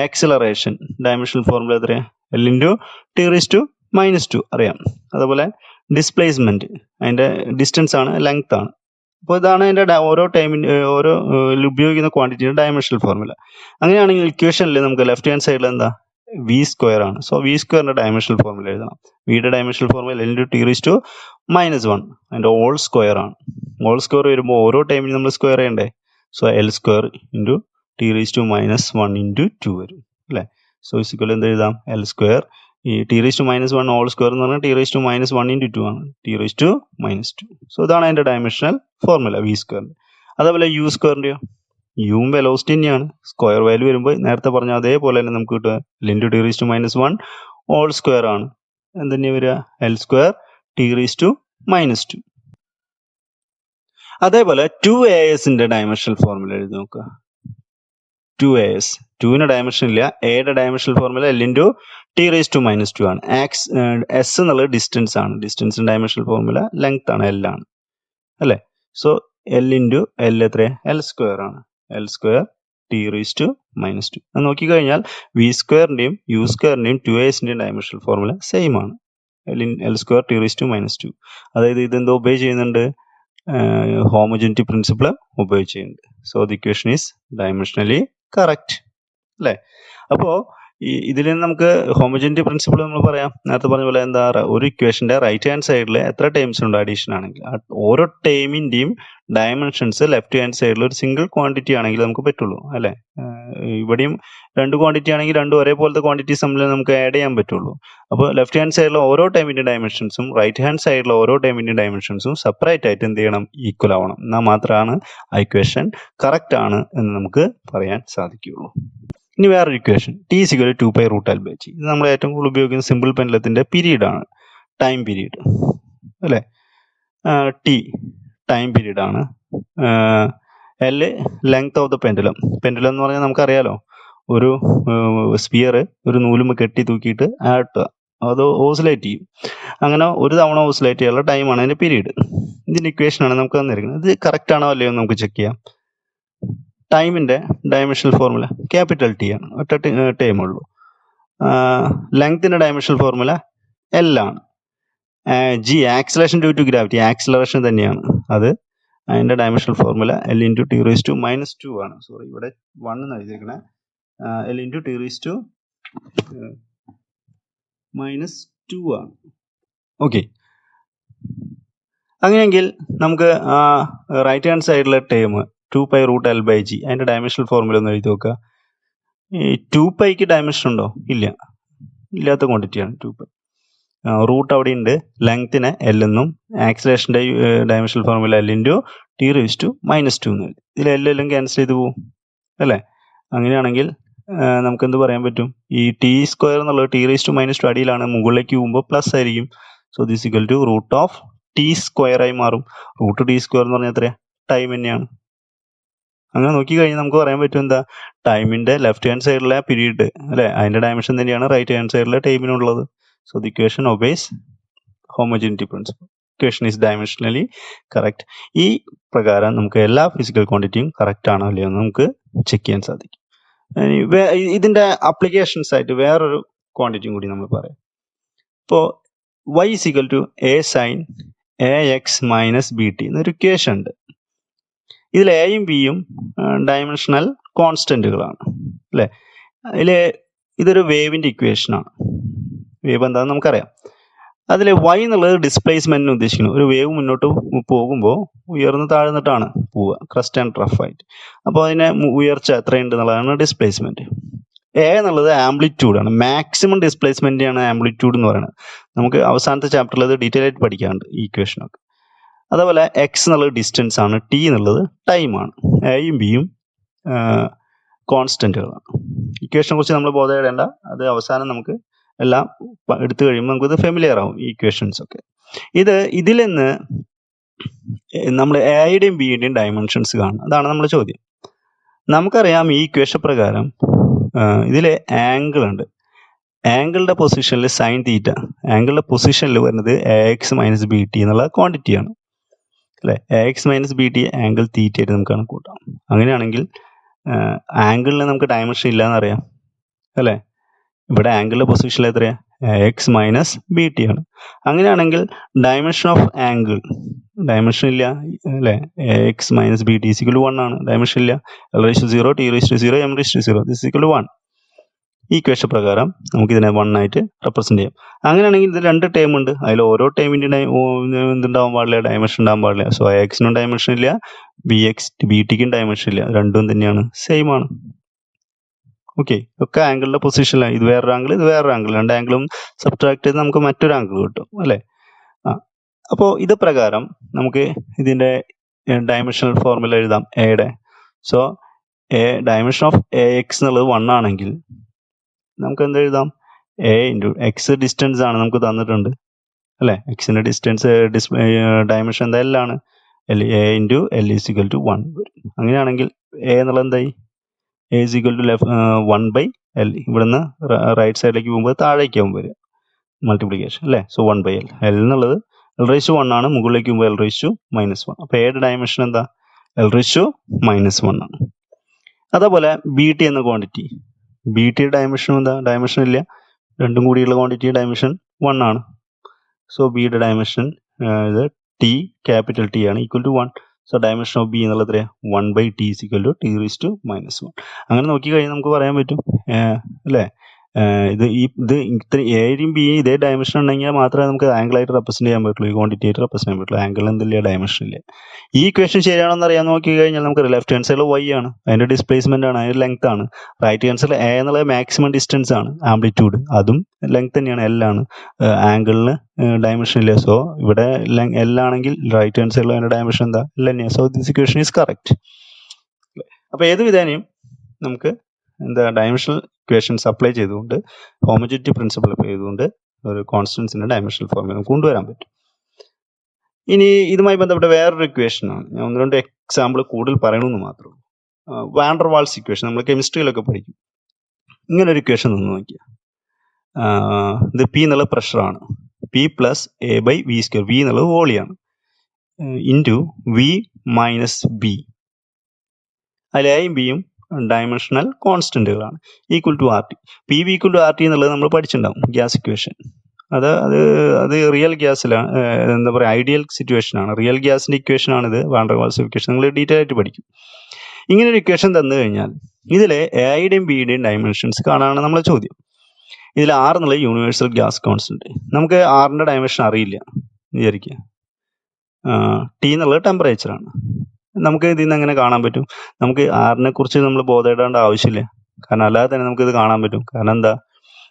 ആക്സിലറേഷൻ ഡയമെൻഷണൽ ഫോർമുല എത്രയാണ്? L into T raise to -2 അറിയാം. അതുപോലെ ഡിസ്പ്ലേസ്മെന്റ് അതിൻ്റെ ഡിസ്റ്റൻസ് ആണ്, ലെങ്ത് ആണ്. അപ്പോൾ ഇതാണ് അതിൻ്റെ ഓരോ ടൈമിൻ്റെ ഓരോ ഉപയോഗിക്കുന്ന ക്വാണ്ടിറ്റിയുടെ ഡയമെൻഷണൽ ഫോർമുല. അങ്ങനെയാണെങ്കിൽ ഇക്വേഷനിൽ നമുക്ക് ലെഫ്റ്റ് ഹാൻഡ് സൈഡിൽ എന്താ? വി സ്ക്വയർ ആണ്. സോ വി സ്ക്വയറിന്റെ ഡയമെൻഷണൽ ഫോർമുല എഴുതണം. വിയുടെ dimensional formula L into T raise to -1 അതിൻ്റെ ഹോൾ സ്ക്വയർ ആണ്. ഹോൾ സ്ക്വയർ വരുമ്പോൾ ഓരോ ടൈമിനും നമ്മൾ സ്ക്വയർ ചെയ്യണ്ടേ? So L square into T raise to -1 into 2 വരും അല്ലേ? സോ ഇസിക്വൽ എന്ത് എഴുതാം? L സ്ക്വയർ ഈ T raise to -1 whole square എന്ന് പറഞ്ഞാൽ ടി റേസ് ടു -1 ഇൻറ്റു 2 ആണ്. T raise to -2. സോ ഇതാണ് അതിൻ്റെ ഡയമെൻഷണൽ ഫോർമുല വി സ്ക്വയറിൻ്റെ. അതേപോലെ യു സ്ക്വയറിൻ്റെയോ? യുവും വെലോസിറ്റി തന്നെയാണ്. സ്ക്വയർ വാല്യൂ വരുമ്പോൾ നേരത്തെ പറഞ്ഞ അതേപോലെ തന്നെ നമുക്ക് കിട്ടുക. L into T raise to -1 whole square ആണ്. എന്തുതന്നെയാണ് വരിക? L square T raise to -2. അതേപോലെ 2as ഡയമെൻഷണൽ ഫോർമുല എഴുതി നോക്കുക. 2as, 2ന് ഡയമെൻഷൻ ഇല്ല. എയുടെ dimensional formula L into T raise to -2 ആണ്. എസ് എന്നുള്ളത് ഡിസ്റ്റൻസ് ആണ്. ഡിസ്റ്റൻസിൻ്റെ ഡയമെൻഷണൽ ഫോർമുല ലെങ്ത് ആണ്, L ആണ് അല്ലേ? സോ L ഇൻറ്റു L എത്രയാണ്? L സ്ക്വയർ ആണ്. L square T raise to -2. അത് നോക്കിക്കഴിഞ്ഞാൽ വി സ്ക്വയറിൻ്റെയും യു സ്ക്വയറിൻ്റെയും 2as ഡയമെൻഷണൽ ഫോർമുല സെയിം ആണ്. L square T raise to -2. അതായത് ഇതെന്തോ ഒബേ ചെയ്യുന്നുണ്ട്? ഹോമോജനിറ്റി പ്രിൻസിപ്പിൾ ഒബേ ചെയ്യുന്നുണ്ട്. So the equation is dimensionally correct അല്ലേ? അപ്പോൾ ഇതിൽ നമുക്ക് ഹോമോജനിറ്റി പ്രിൻസിപ്പിൾ നമ്മൾ പറയാം. നേരത്തെ പറഞ്ഞ പോലെ എന്താ? ഒരു ഇക്വേഷന്റെ റൈറ്റ് ഹാൻഡ് സൈഡിൽ എത്ര ടേംസ് ഉണ്ട് അഡീഷൻ ആണെങ്കിൽ ഓരോ ടേമിന്റെയും ഡയമെൻഷൻസ് ലെഫ്റ്റ് ഹാൻഡ് സൈഡിൽ ഒരു സിംഗിൾ ക്വാണ്ടിറ്റി ആണെങ്കിൽ നമുക്ക് പറ്റുള്ളൂ അല്ലേ? ഇവിടെയും 2 ക്വാണ്ടിറ്റി ആണെങ്കിൽ 2 ഒരേപോലത്തെ ക്വാണ്ടിറ്റീസ് തമ്മിൽ നമുക്ക് ആഡ് ചെയ്യാൻ പറ്റുള്ളൂ. അപ്പോൾ ലെഫ്റ്റ് ഹാൻഡ് സൈഡിലെ ഓരോ ടൈമിന്റെ ഡയമെൻഷൻസും റൈറ്റ് ഹാൻഡ് സൈഡിലെ ഓരോ ടൈമിന്റെ ഡയമെൻഷൻസും സെപ്പറേറ്റ് ആയിട്ട് എന്ത് ചെയ്യണം? ഈക്വൽ ആവണം. എന്നാൽ മാത്രമാണ് ആ ഇക്വേഷൻ കറക്റ്റ് ആണ് എന്ന് നമുക്ക് പറയാൻ സാധിക്കുകയുള്ളൂ. ഇനി വേറൊരു equation T is equal to 2π√L/g. ഇത് നമ്മൾ ഏറ്റവും കൂടുതൽ ഉപയോഗിക്കുന്ന സിമ്പിൾ പെൻഡലത്തിന്റെ പീരീഡ് ആണ്, ടൈം പീരീഡ് അല്ലേ? ടി ടൈം പീരീഡ് ആണ്. L length of the pendulum. Pendulum എന്ന് പറഞ്ഞാൽ നമുക്കറിയാലോ, ഒരു സ്പിയർ ഒരു നൂലുമ്പ് കെട്ടി തൂക്കിയിട്ട് ആട്ടുക, അത് ഓസിലേറ്റ് ചെയ്യും. അങ്ങനെ ഒരു തവണ ഓസിലേറ്റ് ചെയ്യാനുള്ള ടൈമാണ് അതിന്റെ പീരീഡ്. ഇതിന്റെ ഇക്വേഷനാണ് നമുക്ക് തന്നിരിക്കുന്നത്. ഇത് കറക്റ്റ് ആണോ അല്ലയോ എന്ന് നമുക്ക് ചെക്ക് ചെയ്യാം. ടൈമിന്റെ ഡയമെൻഷണൽ ഫോർമുല ക്യാപിറ്റൽ ടി ആണ്, ഒറ്റ ടൈം ഉള്ളൂ. ലെങ്ത്തിന്റെ ഡയമെൻഷണൽ ഫോർമുല L ആണ്. G acceleration due to gravity, acceleration തന്നെയാണ് അത്. അതിന്റെ dimensional formula L into T raise to -2 ആണ്. സോറി, ഇവിടെ 1 എന്ന് എഴുതിയിരിക്കണേ. L into T raise to -2 ആണ്. ഓക്കെ, അങ്ങനെയെങ്കിൽ നമുക്ക് റൈറ്റ് ഹാൻഡ് സൈഡിലെ ടേം 2π√L/g അതിന്റെ ഡയമെൻഷണൽ ഫോർമുല ഒന്ന് എഴുതി നോക്കുക. ഈ 2πക്ക് ഡയമെൻഷൻ ഉണ്ടോ? ഇല്ല, ഇല്ലാത്ത ക്വാണ്ടിറ്റിയാണ് 2π. റൂട്ട് അവിടെ ഉണ്ട്. ലെങ്ത്തിന് L എന്നും ആക്സിലറേഷന്റെ dimensional formula L into T raise to -2 എന്ന് എഴുതി. ഇതിൽ L എല്ലാം ക്യാൻസൽ ചെയ്ത് പോവും അല്ലേ? അങ്ങനെയാണെങ്കിൽ നമുക്ക് എന്ത് പറയാൻ പറ്റും? ഈ ടി സ്ക്വയർ എന്നുള്ളത് ടി റേസ് ടു മൈനസ് 2 അടിയിലാണ്, മുകളിലേക്ക് പോകുമ്പോൾ പ്ലസ് ആയിരിക്കും. So this equal to root of T square ആയി മാറും. റൂട്ട് ടി സ്ക്വയർ എന്ന് പറഞ്ഞാൽ എത്രയാ? ടൈം തന്നെയാണ്. അങ്ങനെ നോക്കിക്കഴിഞ്ഞാൽ നമുക്ക് പറയാൻ പറ്റും എന്താ, ടൈമിന്റെ ലെഫ്റ്റ് ഹാൻഡ് സൈഡിലെ പീരീഡ് അല്ലെ, അതിന്റെ ഡയമെൻഷൻ തന്നെയാണ് റൈറ്റ് ഹാൻഡ് സൈഡിലെ ടൈമിനുള്ളത്. So the equation obeys homogeneity principle. Equation is dimensionally correct. ഈ പ്രകാരം നമുക്ക് എല്ലാ ഫിസിക്കൽ ക്വാണ്ടിറ്റിയും കറക്റ്റ് ആണോ അല്ലയോ എന്ന് നമുക്ക് ചെക്ക് ചെയ്യാൻ സാധിക്കും. ഇതിന്റെ അപ്ലിക്കേഷൻസ് ആയിട്ട് വേറൊരു ക്വാണ്ടിറ്റിയും കൂടി നമ്മൾ പറയാം. ഇപ്പോൾ y is equal to a sin ax minus bt എന്നൊരു ഇക്വേഷൻ ഉണ്ട്. ഇതിൽ എയും ബിയും ഡയമെൻഷണൽ കോൺസ്റ്റന്റുകളാണ് അല്ലേ. ഇതൊരു വേവിന്റെ ഇക്വേഷനാണ്. വേവ് എന്താണെന്ന് നമുക്കറിയാം. അതിൽ y എന്നുള്ളത് ഡിസ്പ്ലേസ്മെന്റിന് ഉദ്ദേശിക്കുന്നു. ഒരു വേവ് മുന്നോട്ട് പോകുമ്പോൾ ഉയർന്ന് താഴ്ന്നിട്ടാണ് പോവുക, ക്രസ്റ്റ് ആൻഡ് റഫ് ആയിട്ട്. അപ്പോൾ അതിനെ ഉയർച്ച എത്രയുണ്ട് എന്നുള്ളതാണ് ഡിസ്പ്ലേസ്മെന്റ്. എ എന്നുള്ളത് ആംപ്ലിറ്റ്യൂഡാണ്. മാക്സിമം ഡിസ്പ്ലേസ്മെന്റിനാണ് ആംപ്ലിറ്റ്യൂഡ് എന്ന് പറയുന്നത്. നമുക്ക് അവസാനത്തെ ചാപ്റ്ററിൽ അത് ഡീറ്റെയിൽ ആയിട്ട് പഠിക്കാറുണ്ട് ഈ ഇക്വേഷനൊക്കെ. അതേപോലെ എക്സ് എന്നുള്ളത് ഡിസ്റ്റൻസ് ആണ്, ടി എന്നുള്ളത് ടൈമാണ്. എയും ബിയും കോൺസ്റ്റന്റുകളാണ്. ഇക്വേഷനെ കുറിച്ച് നമ്മൾ ബോധപ്പെടേണ്ട, അത് അവസാനം നമുക്ക് എല്ലാം എടുത്തു കഴിയുമ്പോൾ നമുക്കിത് ഫെമിലിയർ ആവും ഈ ഇക്വേഷൻസ് ഒക്കെ. ഇതിൽ നിന്ന് നമ്മൾ എയുടെയും ബിയുടെയും ഡയമെൻഷൻസ് കാണും. അതാണ് നമ്മുടെ ചോദ്യം. നമുക്കറിയാം ഈ ഇക്വേഷൻ പ്രകാരം ഇതിൽ ആംഗിൾ ഉണ്ട്. ആംഗിളിന്റെ പൊസിഷനിൽ സൈൻ തീറ്റ, ആംഗിളിന്റെ പൊസിഷനിൽ വരുന്നത് A X minus B T എന്നുള്ള ക്വാണ്ടിറ്റിയാണ് അല്ലെ. A X minus B T angle theta ആയിട്ട് നമുക്ക് കണക്കൂട്ടാം. അങ്ങനെയാണെങ്കിൽ ആംഗിളിന് നമുക്ക് ഡയമെൻഷൻ ഇല്ലാന്ന് അറിയാം അല്ലെ. ഇവിടെ ആംഗിളിന്റെ പൊസിഷനിൽ എത്രയാ? എക്സ് മൈനസ് ബി ടി ആണ്. അങ്ങനെയാണെങ്കിൽ ഡയമെൻഷൻ ഓഫ് ആംഗിൾ ഡയമെൻഷൻ ഇല്ല അല്ലെ. X minus B T equal to 1 ആണ്. ഡയമെൻഷൻ ഇല്ല. L raise to 0, T raise to 0, M raise to 0 this equal to 1. ഈ ഇക്വേഷൻ പ്രകാരം നമുക്ക് ഇതിനെ 1 ആയിട്ട് റെപ്രസെന്റ് ചെയ്യാം. അങ്ങനെയാണെങ്കിൽ ഇത് രണ്ട് ടേം ഉണ്ട്. അതിൽ ഓരോ ടേമിന്റെ എന്തുണ്ടാവാൻ പാടില്ല? ഡയമെൻഷൻ ഉണ്ടാവാൻ പാടില്ല. സോ എക്സിനും ഡയമെൻഷൻ ഇല്ല, ബി ടിക്കും ഡയമെൻഷൻ ഇല്ല. രണ്ടും തന്നെയാണ്, സെയിം ആണ്. ഓക്കെ, ഒക്കെ ആംഗിളിന്റെ പൊസിഷനിലാണ്. ഇത് വേറൊരു ആംഗിൾ, ഇത് വേറൊരു ആംഗിൾ. രണ്ട് ആംഗിളും സബ്ട്രാക്ട് ചെയ്ത് നമുക്ക് മറ്റൊരു ആംഗിൾ കിട്ടും അല്ലെ. അപ്പോൾ ഇത് പ്രകാരം നമുക്ക് ഇതിന്റെ ഡയമെൻഷണൽ ഫോർമുല എഴുതാം എയുടെ. So dimension of A X എന്നുള്ളത് 1 ആണെങ്കിൽ നമുക്ക് എന്ത് എഴുതാം? എ ഇൻറ്റു എക്സ് ഡിസ്റ്റൻസ് ആണ് നമുക്ക് തന്നിട്ടുണ്ട് അല്ലെ. എക്സിന്റെ ഡിസ്റ്റൻസ് ഡയമെൻഷൻ എന്താ? എൽ ആണ്. A into L is equal to 1 വരും. അങ്ങനെയാണെങ്കിൽ എ എന്നുള്ളത് എന്തായി? A is equal to 1/L. ഇവിടുന്ന് റൈറ്റ് സൈഡിലേക്ക് പോകുമ്പോൾ താഴേക്കാവും വരിക മൾട്ടിപ്ലിക്കേഷൻ അല്ലേ. So 1/L. എൽ എന്നുള്ളത് എൽ റേസ് ടു 1 ആണ്, മുകളിലേക്ക് പോകുമ്പോൾ എൽ റേസ് ടു -1. അപ്പോൾ എയുടെ ഡയമെൻഷൻ എന്താ? എൽ റേസ് ടു -1 ആണ്. അതേപോലെ ബി ടി എന്ന ക്വാണ്ടിറ്റി, ബി ടിയുടെ ഡയമെൻഷൻ എന്താ? ഡയമെൻഷൻ ഇല്ല. രണ്ടും കൂടിയുള്ള ക്വാണ്ടിറ്റി ഡയമെൻഷൻ 1 ആണ്. സോ ബിയുടെ ഡയമെൻഷൻ ഇത് ടി, ക്യാപിറ്റൽ ടി ആണ്, equal to 1. So dimension of B എന്നുള്ളത് എത്രയാണ്? 1/t is equal to T raise to -1. അങ്ങനെ നോക്കിക്കഴിഞ്ഞാൽ നമുക്ക് പറയാൻ പറ്റും അല്ലേ. ഇത് എയും ബിയും ഇതേ ഡയമെൻഷൻ ഉണ്ടെങ്കിൽ മാത്രമേ നമുക്ക് ആംഗിൾ ആയിട്ട് റെപ്രസെന്റ് ചെയ്യാൻ പറ്റുള്ളൂ, ഈ ക്വാണ്ടിറ്റി ആയിട്ട് റെപ്രസെന്റ് ചെയ്യാൻ പറ്റുള്ളൂ. ആംഗിൾ എന്തില്ല, ഡയമെൻഷൻ ഇല്ല. ഈ ഇക്വേഷൻ ശരിയാണെന്ന് അറിയാൻ നോക്കി കഴിഞ്ഞാൽ നമുക്ക് ലെഫ്റ്റ് ഹാൻഡ് സൈഡിൽ y ആണ്, അതിന്റെ ഡിസ്പ്ലേസ്മെന്റ് ആണ്, അതിന്റെ ലെങ്ത് ആണ്. റൈറ്റ് ഹാൻഡ് സൈഡിൽ എ എന്നുള്ളത് മാക്സിമം ഡിസ്റ്റൻസ് ആണ്, ആംപ്ലിറ്റ്യൂഡ്, അതും ലെങ്ത് തന്നെയാണ്, എൽ ആണ്. ആംഗിളിന് ഡയമെൻഷൻ ഇല്ല. സോ ഇവിടെ എൽ ആണെങ്കിൽ റൈറ്റ് ഹാൻഡ് സൈഡിൽ അതിന്റെ ഡയമെൻഷൻ എന്താ? എൽ തന്നെയാണ്. So this equation is correct. അപ്പൊ ഏത് വിധേനയും നമുക്ക് ഡയമെൻഷണൽ ഇക്വേഷൻസ് അപ്ലൈ ചെയ്തുകൊണ്ട്, ഹോമോജനിറ്റി പ്രിൻസിപ്പിൾ അപ്ലൈ ചെയ്തുകൊണ്ട് ഒരു കോൺസ്റ്റൻസിന്റെ ഡയമെൻഷണൽ ഫോർമുല കൊണ്ടുവരാൻ പറ്റും. ഇനി ഇതുമായി ബന്ധപ്പെട്ട വേറൊരു ഇക്വേഷൻ ആണ്, ഞാൻ 1-2 എക്സാമ്പിൾ കൂടുതൽ പറയണമെന്ന് മാത്രമേ ഉള്ളൂ. വാൻ ഡെർ വാൾസ് ഇക്വേഷൻ നമ്മൾ കെമിസ്ട്രിയിലൊക്കെ പഠിക്കും. ഇങ്ങനെ ഒരു ഇക്വേഷൻ നിന്ന് നോക്കിയാൽ ഇത് പി എന്നുള്ള പ്രഷറാണ്, P plus A by V square, V എന്നുള്ളത് വോളിയാണ്, ഇൻറ്റു വി മൈനസ് ബി. അതിൽ എയും ബിയും ഡയമെൻഷണൽ കോൺസ്റ്റന്റുകളാണ്, equal to R T. P V equal to R T എന്നുള്ളത് നമ്മൾ പഠിച്ചിട്ടുണ്ടാവും, ഗ്യാസ് ഇക്വേഷൻ. അത് റിയൽ ഗ്യാസിലാണ്, എന്താ പറയുക, ഐഡിയൽ സിറ്റുവേഷൻ ആണ്, റിയൽ ഗ്യാസിന്റെ ഇക്വേഷൻ ആണിത്. വാൻ ഡെർ വാൾസ് ഇക്വേഷൻ നിങ്ങൾ ഡീറ്റെയിൽ ആയിട്ട് പഠിക്കും. ഇങ്ങനെ ഒരു ഇക്വേഷൻ തന്നു കഴിഞ്ഞാൽ ഇതിലെ എയുടെയും ബിയുടെയും ഡയമെൻഷൻസ് കാണാനാണ് നമ്മളെ ചോദ്യം. ഇതിൽ ആർ എന്നുള്ള യൂണിവേഴ്സൽ ഗ്യാസ് കോൺസ്റ്റന്റ്, നമുക്ക് ആറിന്റെ ഡയമെൻഷൻ അറിയില്ല വിചാരിക്കുക. ടി എന്നുള്ളത് ടെമ്പറേച്ചറാണ്. നമുക്ക് ഇതിൽ നിന്ന് എങ്ങനെ കാണാൻ പറ്റും? നമുക്ക് ആറിനെ കുറിച്ച് നമ്മൾ ബോധപ്പെടേണ്ട ആവശ്യമില്ല, കാരണം അല്ലാതെ തന്നെ നമുക്ക് ഇത് കാണാൻ പറ്റും. കാരണം എന്താ?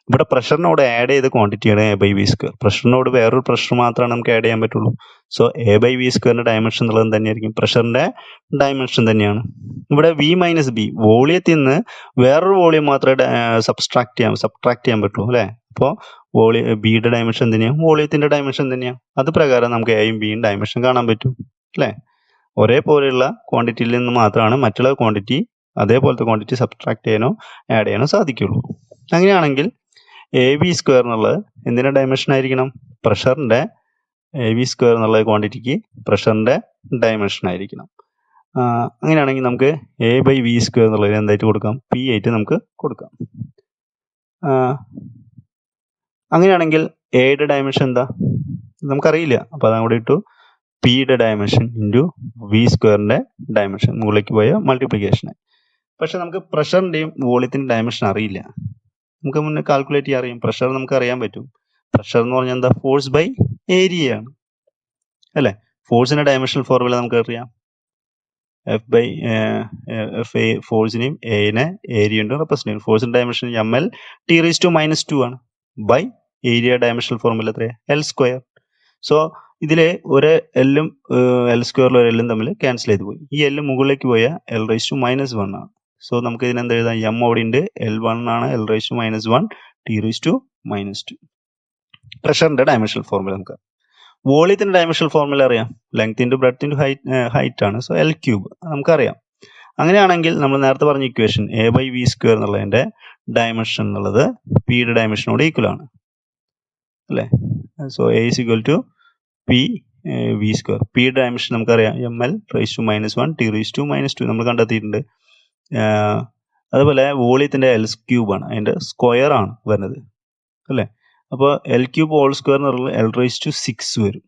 ഇവിടെ പ്രഷറിനോട് ആഡ് ചെയ്ത ക്വാണ്ടിറ്റിയാണ് എ ബൈ വി സ്ക്വയർ. പ്രഷറിനോട് വേറൊരു പ്രഷർ മാത്രമാണ് നമുക്ക് ആഡ് ചെയ്യാൻ പറ്റുള്ളൂ. സോ എ ബൈ വി സ്ക്വയറിന്റെ ഡയമെൻഷൻ എന്നുള്ളത് തന്നെയായിരിക്കും, പ്രഷറിന്റെ ഡയമെൻഷൻ തന്നെയാണ്. ഇവിടെ വി മൈനസ് ബി, വോളിയത്തിൽ നിന്ന് വേറൊരു വോളിയം മാത്രമേ സബ്ട്രാക്ട് ചെയ്യാൻ പറ്റുള്ളൂ അല്ലേ. അപ്പോൾ ബിയുടെ ഡയമെൻഷൻ തന്നെയാണ്, വോളിയത്തിന്റെ ഡയമെൻഷൻ തന്നെയാണ്. അത് പ്രകാരം നമുക്ക് എയും ബിയും ഡയമെൻഷൻ കാണാൻ പറ്റും അല്ലേ. ഒരേപോലെയുള്ള ക്വാണ്ടിറ്റിയിൽ നിന്ന് മാത്രമാണ് മറ്റുള്ള ക്വാണ്ടിറ്റി അതേപോലത്തെ ക്വാണ്ടിറ്റി സബ്ട്രാക്ട് ചെയ്യാനോ ആഡ് ചെയ്യാനോ സാധിക്കുള്ളൂ. അങ്ങനെയാണെങ്കിൽ എ ബി സ്ക്വയർ എന്നുള്ളത് എന്തിൻ്റെ ഡയമെൻഷൻ ആയിരിക്കണം? പ്രഷറിൻ്റെ, എ ബി സ്ക്വയർ എന്നുള്ള ക്വാണ്ടിറ്റിക്ക് പ്രഷറിൻ്റെ ഡയമെൻഷൻ ആയിരിക്കണം. അങ്ങനെയാണെങ്കിൽ നമുക്ക് എ ബൈ വി സ്ക്വയർ എന്നുള്ളത് എന്തായിട്ട് കൊടുക്കാം? പി ആയിട്ട് നമുക്ക് കൊടുക്കാം. അങ്ങനെയാണെങ്കിൽ എയുടെ ഡയമെൻഷൻ എന്താ നമുക്കറിയില്ല. അപ്പോൾ അതങ്ങോട്ട് ഇട്ടു, പിയുടെ ഡയമെൻഷൻ ഇൻറ്റു വി സ്ക്വയറിൻ്റെ ഡയമെൻഷൻ, മുകളിലേക്ക് പോയ മൾട്ടിപ്ലിക്കേഷനായി. പക്ഷെ നമുക്ക് പ്രഷറിൻ്റെയും വോളിയത്തിൻ്റെ ഡയമെൻഷൻ അറിയില്ല. നമുക്ക് മുന്നേ കാൽക്കുലേറ്റ് ചെയ്യാൻ അറിയാം. പ്രഷർ നമുക്ക് അറിയാൻ പറ്റും. പ്രഷർ എന്ന് പറഞ്ഞാൽ എന്താ? ഫോഴ്സ് ബൈ ഏരിയയാണ് അല്ലേ. ഫോഴ്സിൻ്റെ ഡയമെൻഷണൽ ഫോർമുല നമുക്ക് അറിയാം. എഫ് ബൈ എഫ് എ ഫോഴ്സിനെയും എനെ ഏരിയ കൊണ്ട് റെപ്രസെന്റ് ചെയ്യും. ഫോഴ്സിൻ്റെ dimension M L T raise to -2 ആണ് ബൈ ഏരിയ ഡയമെൻഷണൽ ഫോർമുല എത്രയാണ്? L square. സോ ഇതിലെ ഒരു എല്ലും എൽ സ്ക്വയറിൽ ഒരു എല്ലും തമ്മിൽ ക്യാൻസൽ ചെയ്ത് പോയി. ഈ എല്ല് മുകളിലേക്ക് പോയ എൽ റേസ് ടു -1 ആണ്. സോ നമുക്ക് ഇതിനെന്താ എഴുതാം? എം അവിടെ ഉണ്ട്, L1 ആണ്, L raise to -1 T raise to -2. പ്രഷറിന്റെ ഡയമെൻഷണൽ ഫോർമുല നമുക്ക്. വോളിയത്തിന്റെ ഡയമെൻഷണൽ ഫോർമുല അറിയാം. Length into breadth into height ആണ്. സോ എൽ ക്യൂബ് നമുക്കറിയാം. അങ്ങനെയാണെങ്കിൽ നമ്മൾ നേരത്തെ പറഞ്ഞ equation A by V square എന്നുള്ളതിന്റെ ഡയമെൻഷൻ എന്നുള്ളത് പിയുടെ ഡയമെൻഷനോട് ഈക്വൽ ആണ് അല്ലേ. So A is equal to P V square. പിയുടെ ഡയമെൻഷൻ നമുക്കറിയാം, M L raise to -1 T raise to -2 നമ്മൾ കണ്ടെത്തിയിട്ടുണ്ട്. അതുപോലെ വോളിയത്തിന്റെ എൽ ക്യൂബ് ആണ്, അതിന്റെ സ്ക്വയർ ആണ് വരുന്നത് അല്ലേ. അപ്പോൾ എൽ ക്യൂബ് ഹോൾ സ്ക്വയർ എന്ന് പറയുന്നത് എൽ റേസ് ടു 6 വരും.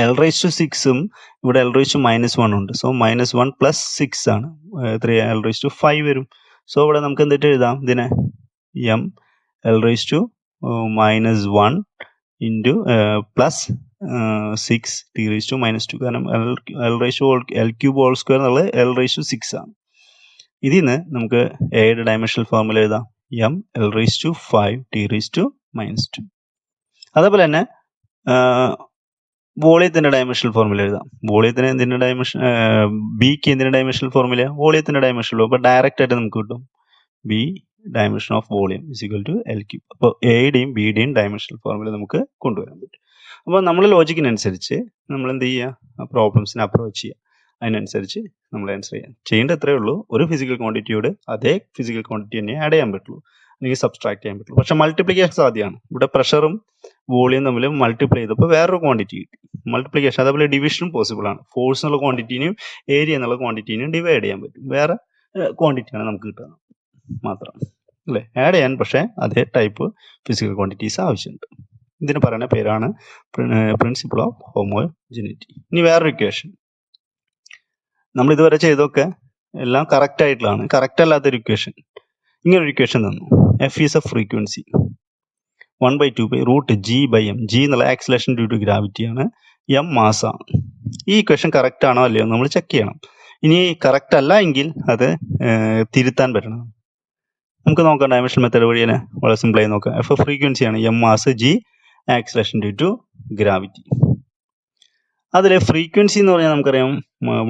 എൽ റേസ് ടു 6ഉം ഇവിടെ എൽ റേസ് ടു -1 ഉണ്ട്. സോ -1 പ്ലസ് 6 ആണ്, എത്രയാ? എൽ റേസ് ടു 5 വരും. സോ ഇവിടെ നമുക്ക് എന്തിട്ട് എഴുതാം ഇതിനെ? M L raise to -1 into plus 6 T raise to -2. കാരണം L raise to L cube whole square എന്നുള്ളത് എൽ റേസ് ടു 6 ആണ്. ഇതിൽ നിന്ന് നമുക്ക് എയുടെ ഡയമെൻഷണൽ ഫോർമുല എഴുതാം, M L raise to 5 T raise to -2. അതേപോലെ തന്നെ വോളിയത്തിന്റെ ഡയമെൻഷണൽ ഫോർമുല എഴുതാം. വോളിയത്തിന് എന്തിന്റെ ഡയമെൻഷൻ? ബിക്ക് എന്തിന്റെ ഡയമെൻഷണൽ ഫോർമുല? വോളിയത്തിന്റെ ഡയമെൻഷനിലും. അപ്പോൾ ഡയറക്റ്റ് ആയിട്ട് നമുക്ക് കിട്ടും B dimension of volume is equal to L cube. അപ്പോൾ എയുടെയും ബിയുടെയും ഡയമെൻഷണൽ ഫോർമുല നമുക്ക് കൊണ്ടുവരാൻ പറ്റും. അപ്പോൾ നമ്മൾ ലോജിക്കിനനുസരിച്ച് നമ്മൾ എന്ത് ചെയ്യുക? പ്രോബ്ലംസിനെ അപ്രോച്ച് ചെയ്യുക. അതിനനുസരിച്ച് നമ്മൾ ആൻസർ ചെയ്യേണ്ട എത്രയേ ഉള്ളൂ. ഒരു ഫിസിക്കൽ ക്വാണ്ടിറ്റിയോട് അതേ ഫിസിക്കൽ ക്വാണ്ടിറ്റി തന്നെ ആഡ് ചെയ്യാൻ പറ്റുള്ളൂ, അല്ലെങ്കിൽ സബ്സ്ട്രാക്ട് ചെയ്യാൻ പറ്റുള്ളൂ. പക്ഷെ മൾട്ടിപ്ലിക്കേഷൻ സാധ്യമാണ്. ഇവിടെ പ്രഷറും വോളിയം തമ്മിൽ മൾട്ടിപ്ലൈ ചെയ്തപ്പോൾ വേറൊരു ക്വാണ്ടിറ്റി കിട്ടി. മൾട്ടിപ്ലിക്കേഷൻ, അതേപോലെ ഡിവിഷനും പോസിബിൾ ആണ്. ഫോഴ്സ് എന്നുള്ള ക്വാണ്ടിറ്റിനെയും ഏരിയ എന്നുള്ള ക്വാണ്ടിറ്റിനെയും ഡിവൈഡ് ചെയ്യാൻ പറ്റും. വേറെ ക്വാണ്ടിറ്റിയാണ് നമുക്ക് കിട്ടുക മാത്രം അല്ലേ, ആഡ് ചെയ്യാൻ. പക്ഷേ അതേ ടൈപ്പ് ഫിസിക്കൽ ക്വാണ്ടിറ്റീസ് ആവശ്യമുണ്ട്. ഇതിന് പറയുന്ന പേരാണ് പ്രിൻസിപ്പിൾ ഓഫ് ഹോമോജെനിറ്റി. ഇനി വേറൊരു ഇക്വേഷൻ നമ്മൾ ഇതുവരെ ചെയ്തൊക്കെ എല്ലാം കറക്റ്റ് ആയിട്ടുള്ളതാണ്. കറക്റ്റ് അല്ലാത്തൊരു ഇക്വേഷൻ, ഇങ്ങനൊരു ഇക്വേഷൻ തന്നു. F is A frequency 1/2π√g/m. g എന്നുള്ള ആക്സിലേഷൻ ഡ്യൂ ടു ഗ്രാവിറ്റി ആണ്, എം മാസ് ആണ്. ഈ ഇക്വേഷൻ കറക്റ്റ് ആണോ അല്ലയോ നമ്മൾ ചെക്ക് ചെയ്യണം. ഇനി കറക്റ്റ് അല്ല എങ്കിൽ അത് തിരുത്താൻ പറ്റണം. നമുക്ക് നോക്കാം ഡയമെൻഷൻ മെത്തേഡ് വഴി തന്നെ വളരെ സിമ്പിളായി നോക്കാം. എഫ് ഫ്രീക്വൻസി ആണ്, M mass, G acceleration due to gravity. അതിലെ ഫ്രീക്വൻസി എന്ന് പറഞ്ഞാൽ നമുക്കറിയാം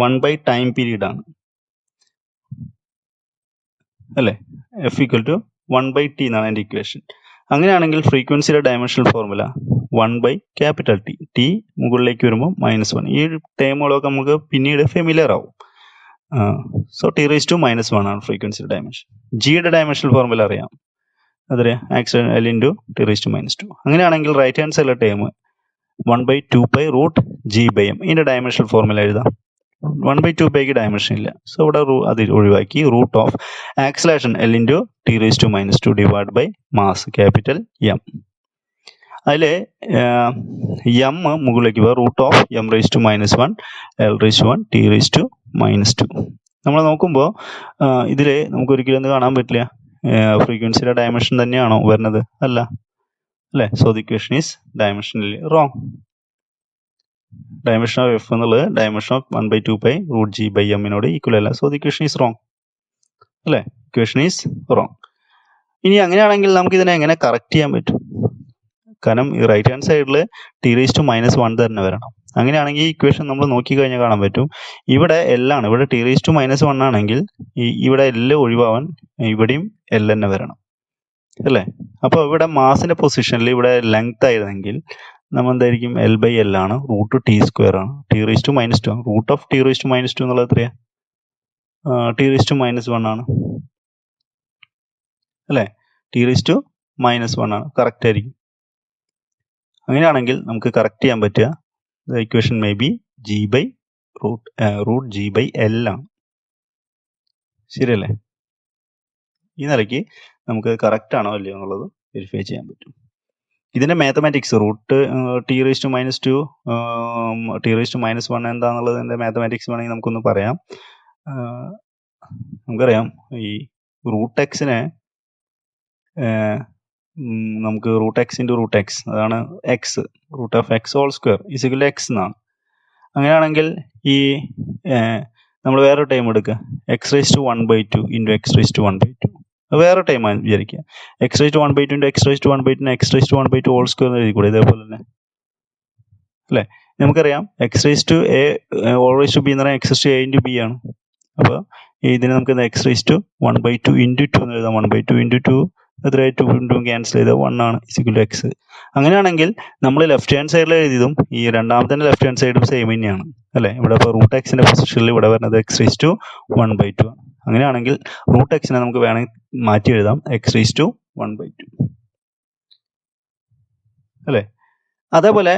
1 ടൈം പീരീഡ് ആണ് അല്ലേ. എഫ് ഈക്വൽ ടു 1/t എന്നാണ് എൻ്റെ ഇക്വേഷൻ. അങ്ങനെയാണെങ്കിൽ ഫ്രീക്വൻസിയുടെ ഡയമെൻഷണൽ ഫോർമുല 1/T. ടി മുകളിലേക്ക് വരുമ്പോൾ -1. ഈ ടേമുകളൊക്കെ നമുക്ക് പിന്നീട് ഫെമിലിയർ ആവും. സോ ടി റേസ് ടു -1 ആണ് ഫ്രീക്വൻസിയുടെ ഡയമെൻഷൻ. ജിയുടെ ഡയമെൻഷണൽ ഫോർമുല അറിയാം, അതെ acceleration L into T raise to -2. അങ്ങനെയാണെങ്കിൽ റൈറ്റ് ഹാൻഡ് സൈഡിലെ ടേം 1/2π√g/m. ഇതിൻ്റെ ഡയമെൻഷണൽ ഫോർമുല എഴുതാം. 1/2πക്ക് ഡയമെൻഷൻ ഇല്ല. സോ ഇവിടെ അത് ഒഴിവാക്കി root of acceleration L into T raise to -2 divide by mass capital M. അതിൽ എം മുകളിലേക്ക് പോയി root of M raise to -1 L raise to 1 T raise to -2. നമ്മൾ നോക്കുമ്പോൾ ഇതിൽ നമുക്ക് ഒരിക്കലും ഒന്ന് കാണാൻ പറ്റില്ല ഫ്രീക്വൻസിയുടെ ഡയമെൻഷൻ തന്നെയാണോ വരുന്നത്? അല്ല അല്ലേ. So the equation is dimensionally wrong. Dimension of F എന്നുള്ളത് ഡയമെൻഷൻ ഓഫ് 1/2π√g/m ഈക്വൽ അല്ല. So the equation is wrong അല്ലേ. Equation is wrong. ഇനി അങ്ങനെയാണെങ്കിൽ നമുക്ക് ഇതിനെ എങ്ങനെ കറക്റ്റ് ചെയ്യാൻ പറ്റും? കാരണം ഈ റൈറ്റ് ഹാൻഡ് സൈഡിൽ t⁻⁻1 തന്നെ വരണം. അങ്ങനെയാണെങ്കിൽ ഈ ഇക്വേഷൻ നമ്മൾ നോക്കിക്കഴിഞ്ഞാൽ കാണാൻ പറ്റും ഇവിടെ L ആണ്. ഇവിടെ t⁻⁻1 ആണെങ്കിൽ ഇവിടെ L ഒഴിവാവാൻ ഇവിടെയും L തന്നെ വരണം അല്ലേ? അപ്പോൾ ഇവിടെ മാസിന്റെ പൊസിഷനിൽ ഇവിടെ ലെങ്ത് ആയിരുന്നെങ്കിൽ നമ്മൾ എന്തായിരിക്കും L/L ആണ്, √t² ആണ്, t⁻⁻2 ആണ്. റൂട്ട് ഓഫ് t⁻⁻2 എന്നുള്ളത് എത്രയാ? t⁻⁻1 ആണ് അല്ലേ? t⁻⁻1 ആണ്, കറക്റ്റ് ആയിരിക്കും. അങ്ങനെയാണെങ്കിൽ നമുക്ക് കറക്റ്റ് ചെയ്യാൻ പറ്റുക ഇക്വേഷൻ മേ ബി g/√g/L ആണ്. ശരിയല്ലേ? ഈ നിലയ്ക്ക് നമുക്ക് കറക്റ്റ് ആണോ അല്ലയോ എന്നുള്ളത് വെരിഫൈ ചെയ്യാൻ പറ്റും. ഇതിന്റെ മാത്തമാറ്റിക്സ് t⁻⁻2 t⁻⁻1 എന്താണെന്നുള്ളതിന്റെ മാത്തമാറ്റിക്സ് വേണമെങ്കിൽ നമുക്കൊന്ന് പറയാം. നമുക്കറിയാം ഈ √x-നെ നമുക്ക് √x × √x അതാണ് x, √(x²) = x എന്നാണ്. അങ്ങനെയാണെങ്കിൽ ഈ നമ്മൾ വേറൊരു ടൈം എടുക്കുക, x⁻⁴ × x⁻⁴. വേറെ ടൈം ആണ് വിചാരിക്കുക. x⁻⁴ × x⁻⁴ x⁻⁴² എഴുതിക്കൂടെ ഇതേപോലെ തന്നെ അല്ലേ? നമുക്കറിയാം x⁻⁴ എന്ന് പറഞ്ഞാൽ x⁻⁴ × b ആണ്. അപ്പോൾ ഇതിനെ നമുക്ക് x⁻⁴ 1/2 × 2 എന്ന് എഴുതാം. 1/2 × 2 എത്ര? 2 × 2 ക്യാൻസൽ ചെയ്താൽ 1 ആണ്, = x. അങ്ങനെയാണെങ്കിൽ നമ്മൾ ലെഫ്റ്റ് ഹാൻഡ് സൈഡിൽ എഴുതിയതും ഈ രണ്ടാമത്തെ ലെഫ്റ്റ് ഹാൻഡ് സൈഡും സെയിം തന്നെയാണ് അല്ലേ? ഇവിടെ ഇപ്പോൾ √x-ന്റെ പൊസിഷനിൽ ഇവിടെ വരുന്നത് x⁻⁴ 1/2 ആണ്. അങ്ങനെയാണെങ്കിൽ √x-നെ നമുക്ക് വേണമെങ്കിൽ മാറ്റി എഴുതാം x⁻⁴ 1/2 അല്ലേ? അതേപോലെ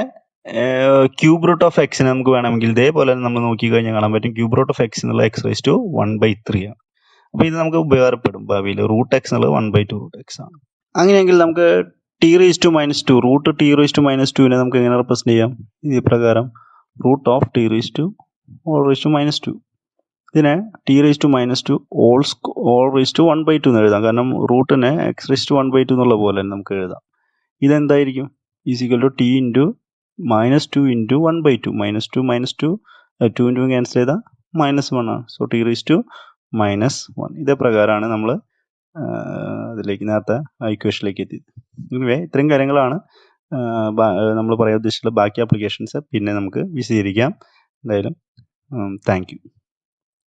√x-നെ നമുക്ക് വേണമെങ്കിൽ ഇതേപോലെ നമ്മൾ നോക്കിക്കഴിഞ്ഞാൽ കാണാൻ പറ്റും √x എന്നുള്ള x⁻⁴ 1/3 ആണ്. അപ്പോൾ ഇത് നമുക്ക് ഉപകാരപ്പെടും ഭാവിയിൽ. √x എന്നുള്ളത് 1/2 √x ആണ്. അങ്ങനെയെങ്കിൽ നമുക്ക് t⁻⁻2 √t⁻⁻2നെ നമുക്ക് എങ്ങനെ റെപ്രസെന്റ് ചെയ്യാം? ഈ പ്രകാരം √t⁻⁻2. ഇതിനെ t⁻⁻2 1/2 എന്ന് എഴുതാം. കാരണം റൂട്ടിനെ x⁻⁴ എന്നുള്ള പോലെ തന്നെ നമുക്ക് എഴുതാം. ഇതെന്തായിരിക്കും? = t × -2 × 1/2. -2 × ക്യാൻസൽ ചെയ്താൽ -1 ആണ്. So t⁻⁻1. ഇതേ പ്രകാരമാണ് നമ്മൾ അതിലേക്ക് നേരത്തെ ഇക്വേഷനിലേക്ക് എത്തിയത്. ഇത്രയും കാര്യങ്ങളാണ് നമ്മൾ പറയാൻ ഉദ്ദേശിച്ചിട്ടുള്ള. ബാക്കി ആപ്ലിക്കേഷൻസ് പിന്നെ നമുക്ക് വിശദീകരിക്കാം. എന്തായാലും താങ്ക് യു.